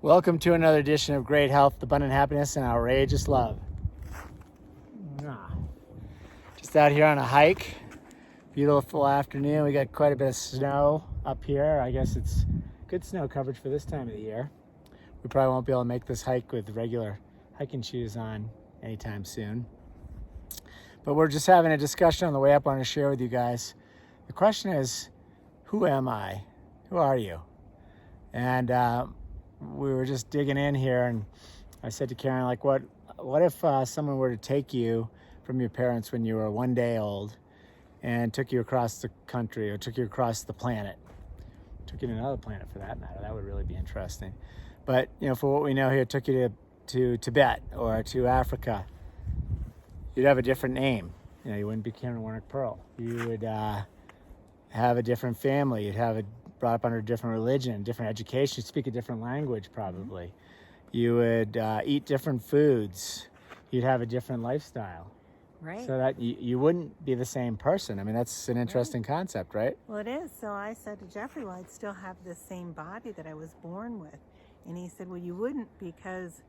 Welcome to another edition of Great Health, Abundant Happiness, and Outrageous Love. Just out here on a hike. Beautiful afternoon. We got quite a bit of snow up here. I guess it's good snow coverage for this time of the year. We probably won't be able to make this hike with regular hiking shoes on anytime soon. But we're just having a discussion on the way up. I want to share with you guys. The question is, who am I? Who are you? And we were just digging in here, and I said to Karen, like, what if someone were to take you from your parents when you were 1 day old and took you across the country, or took you across the planet, took you to another planet for that matter? That would really be interesting. But, you know, for what we know here, took you to Tibet or to Africa, you'd have a different name. You know, you wouldn't be Karen Warnick Pearl. You would have a different family. You'd have brought up under a different religion, different education. You'd speak a different language, probably. You would eat different foods. You'd have a different lifestyle. Right. So that you wouldn't be the same person. I mean, that's an interesting concept, right? Well, it is. So I said to Jeffrey, well, I'd still have the same body that I was born with. And he said, well, you wouldn't, because,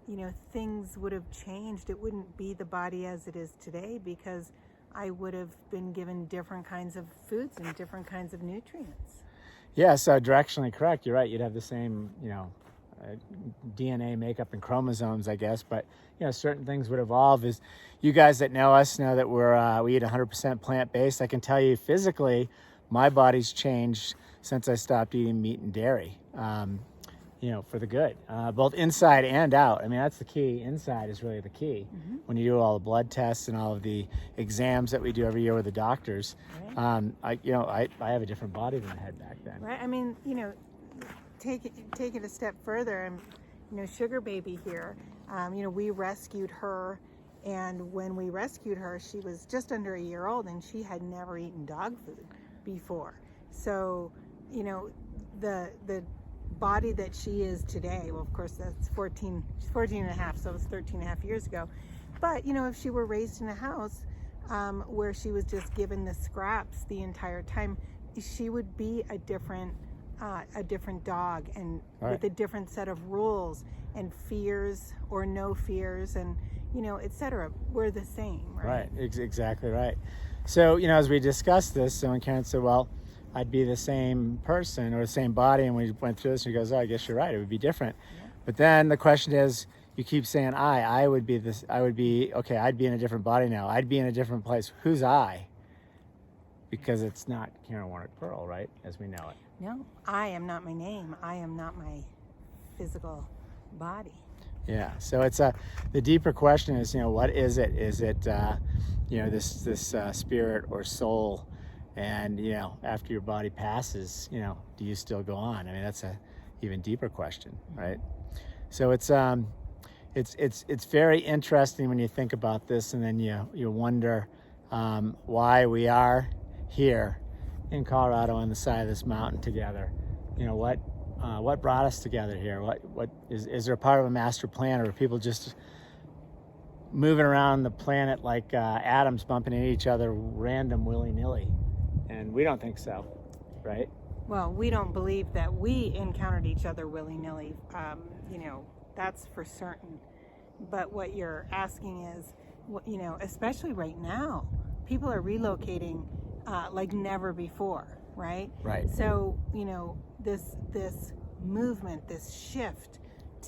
you know, things would have changed. It wouldn't be the body as it is today, because I would have been given different kinds of foods and different kinds of nutrients. Yeah, so directionally correct. You're right. You'd have the same, you know, DNA makeup and chromosomes, I guess. But, you know, certain things would evolve. As you guys that know us know that we eat 100% plant-based. I can tell you physically, my body's changed since I stopped eating meat and dairy. You know, for the good, both inside and out. I mean, that's the key. Inside is really the key. Mm-hmm. When you do all the blood tests and all of the exams that we do every year with the doctors, right. I have a different body than I had back then. Right. I mean, you know, take it a step further. And you know, Sugar Baby here. You know, we rescued her, and when we rescued her, she was just under a year old, and she had never eaten dog food before. So, you know, the body that she is today, well, of course, that's 14 and a half, so it was 13 and a half years ago. But, you know, if she were raised in a house where she was just given the scraps the entire time, she would be a different dog, and right. With a different set of rules and fears or no fears, and, you know, etc. We're the same, right? Right, exactly right. So, you know, as we discussed this, so when Karen said, well, I'd be the same person or the same body, and we went through this, and he goes, oh, I guess you're right, it would be different. Yeah. But then the question is, you keep saying I would be this, I'd be in a different body now, I'd be in a different place. Who's I? Because it's not Karen Warnick Pearl, right, as we know it. No, I am not my name. I am not my physical body. Yeah, so it's the deeper question is, you know, what is it? Is it you know, this spirit or soul? And, you know, after your body passes, you know, do you still go on? I mean, that's a even deeper question, right? So it's very interesting when you think about this, and then you wonder why we are here in Colorado on the side of this mountain together. You know, what brought us together here? What is there a part of a master plan, or are people just moving around the planet like atoms bumping into each other random willy-nilly? And we don't think so, right? Well, we don't believe that we encountered each other willy-nilly. You know, that's for certain. But what you're asking is, you know, especially right now, people are relocating like never before, right? Right. So, you know, this movement, this shift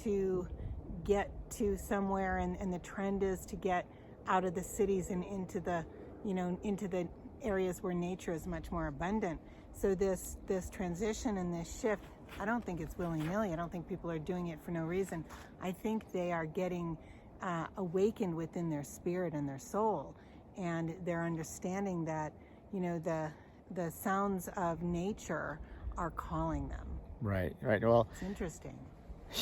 to get to somewhere, and the trend is to get out of the cities and into the areas where nature is much more abundant. So this transition and this shift, I don't think it's willy-nilly. I don't think people are doing it for no reason. I think they are getting awakened within their spirit and their soul, and they're understanding that, you know, the sounds of nature are calling them. Right. Well, it's interesting.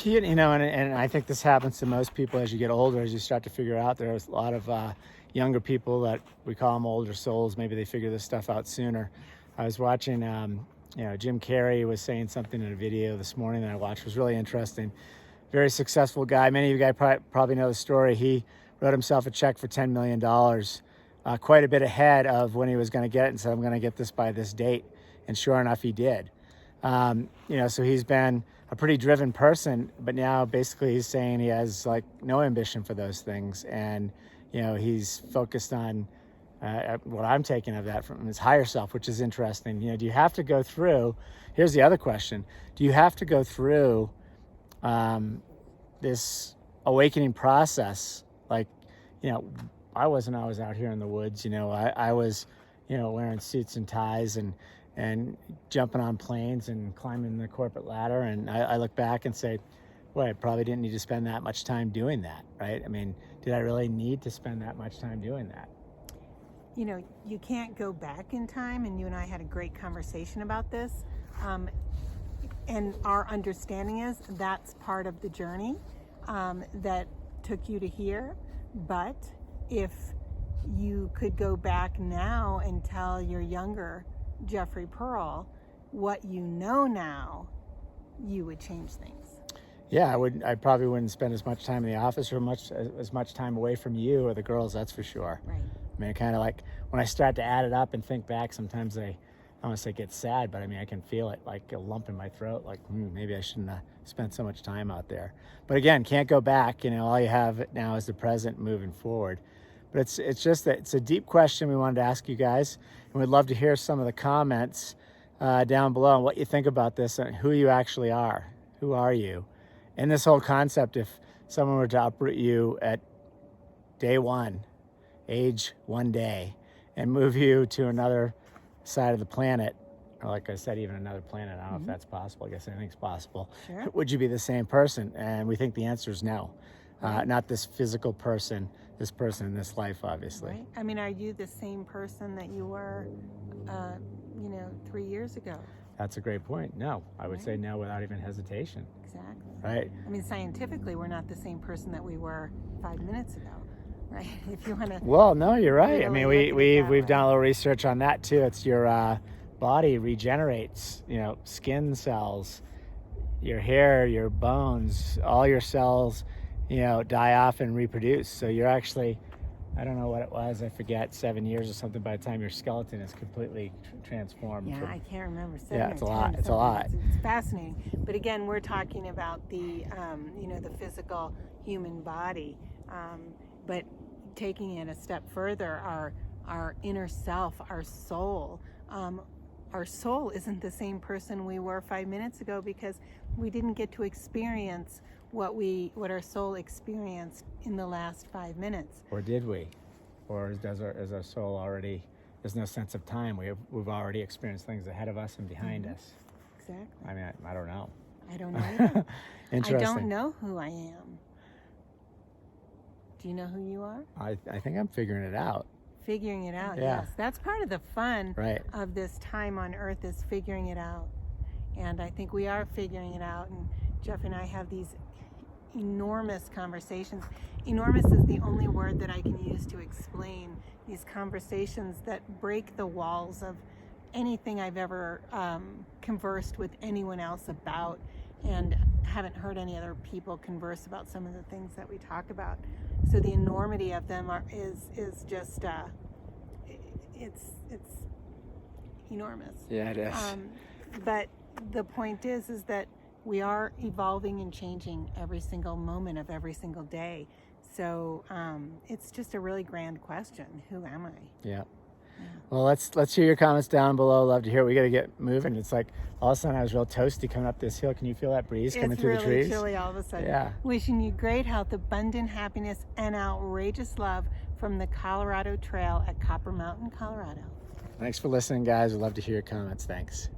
You know, and I think this happens to most people as you get older, as you start to figure out. There's a lot of younger people that we call them older souls. Maybe they figure this stuff out sooner. I was watching, you know, Jim Carrey was saying something in a video this morning that I watched. It was really interesting. Very successful guy. Many of you guys probably know the story. He wrote himself a check for $10 million, quite a bit ahead of when he was going to get it, and said, I'm going to get this by this date. And sure enough, he did. You know, so he's been a pretty driven person, but now basically he's saying he has like no ambition for those things, and he's focused on what I'm taking of that from his higher self, which is interesting. Do you have to go through? Here's the other question: do you have to go through this awakening process? Like, I wasn't always out here in the woods. I was, wearing suits and ties and jumping on planes and climbing the corporate ladder. And I look back and say, well, I probably didn't need to spend that much time doing that, right? I mean, did I really need to spend that much time doing that? You can't go back in time, and you and I had a great conversation about this. And our understanding is that's part of the journey that took you to here. But if you could go back now and tell your younger Jeffrey Pearl what you know now, you would change things. Yeah, I probably wouldn't spend as much time in the office or as much time away from you or the girls, that's for sure. Right. I mean, kind of like when I start to add it up and think back, sometimes I don't want to say get sad, but I mean, I can feel it like a lump in my throat, like maybe I shouldn't have spent so much time out there. But again, can't go back. All you have now is the present moving forward. But it's just that it's a deep question we wanted to ask you guys, and we'd love to hear some of the comments down below on what you think about this and who you actually are. Who are you? And this whole concept, if someone were to uproot you at day one, age 1 day, and move you to another side of the planet, or like I said, even another planet, I don't know if that's possible. I guess anything's possible. Sure. Would you be the same person? And we think the answer is no. Not this physical person, this person in this life, obviously. Right. I mean, are you the same person that you were, 3 years ago? That's a great point. No, I would say no without even hesitation. Exactly. Right. I mean, scientifically, we're not the same person that we were 5 minutes ago, right? If you want to. Well, no, you're right. I Really mean, we've done a little research on that too. It's your body regenerates. Skin cells, your hair, your bones, all your cells, die off and reproduce. So you're actually, I don't know what it was, I forget, 7 years or something by the time your skeleton is completely transformed. Yeah, I can't remember. Yeah, it's a lot. It's a lot. It's fascinating. But again, we're talking about the, the physical human body. But taking it a step further, our inner self, our soul isn't the same person we were 5 minutes ago because we didn't get to experience what our soul experienced in the last 5 minutes. Or did we? Or is our soul already? There's no sense of time. We've already experienced things ahead of us and behind us. Exactly. I mean, I don't know. I don't know either. Interesting. I don't know who I am. Do you know who you are? I think I'm figuring it out. Figuring it out, Yeah. yes. That's part of the fun Right. of this time on Earth is figuring it out. And I think we are figuring it out. And Jeff and I have these enormous conversations. Enormous is the only word that I can use to explain these conversations that break the walls of anything I've ever conversed with anyone else about, and haven't heard any other people converse about some of the things that we talk about. So the enormity of them is just it's enormous. Yeah, it is. But the point is that we are evolving and changing every single moment of every single day. So it's just a really grand question. Who am I? Yeah. Well, let's hear your comments down below. Love to hear. We got to get moving. It's like all of a sudden I was real toasty coming up this hill. Can you feel that breeze coming through the trees? It's really chilly all of a sudden. Yeah. Wishing you great health, abundant happiness, and outrageous love from the Colorado Trail at Copper Mountain, Colorado. Thanks for listening, guys. We'd love to hear your comments. Thanks.